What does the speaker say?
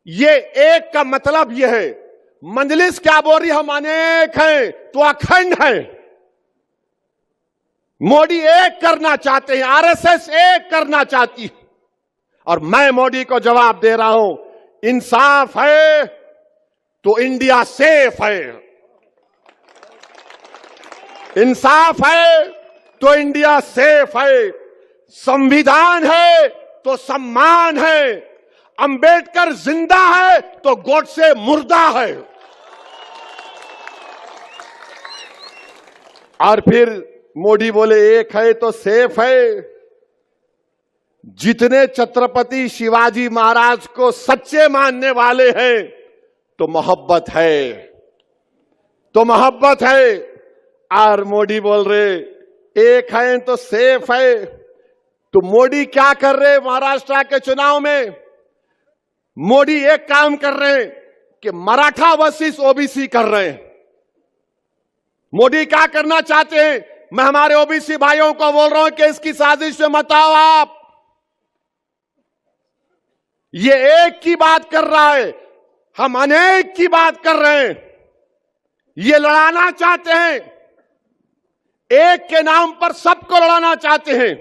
ये एक का मतलब यह है, मंजलिस क्या बोल रही, हम अनेक हैं तो अखंड है। मोदी एक करना चाहते हैं, आरएसएस एक करना चाहती है, और मैं मोदी को जवाब दे रहा हूं, इंसाफ है तो इंडिया सेफ है, इंसाफ है तो इंडिया सेफ है, संविधान है तो सम्मान है, अंबेडकर जिंदा है तो गोडसे मुर्दा है। और फिर मोदी बोले एक है तो सेफ है। जितने छत्रपति शिवाजी महाराज को सच्चे मानने वाले हैं तो मोहब्बत है, तो मोहब्बत है। और मोदी बोल रहे एक है तो सेफ है। तो मोदी क्या कर रहे महाराष्ट्र के चुनाव में? मोदी एक काम कर रहे हैं कि मराठा वर्सेस ओबीसी कर रहे हैं। मोदी क्या करना चाहते हैं? मैं हमारे ओबीसी भाइयों को बोल रहा हूं कि इसकी साजिश में मत आओ आप। ये एक की बात कर रहा है, हम अनेक की बात कर रहे हैं। ये लड़ाना चाहते हैं, एक के नाम पर सबको लड़ाना चाहते हैं।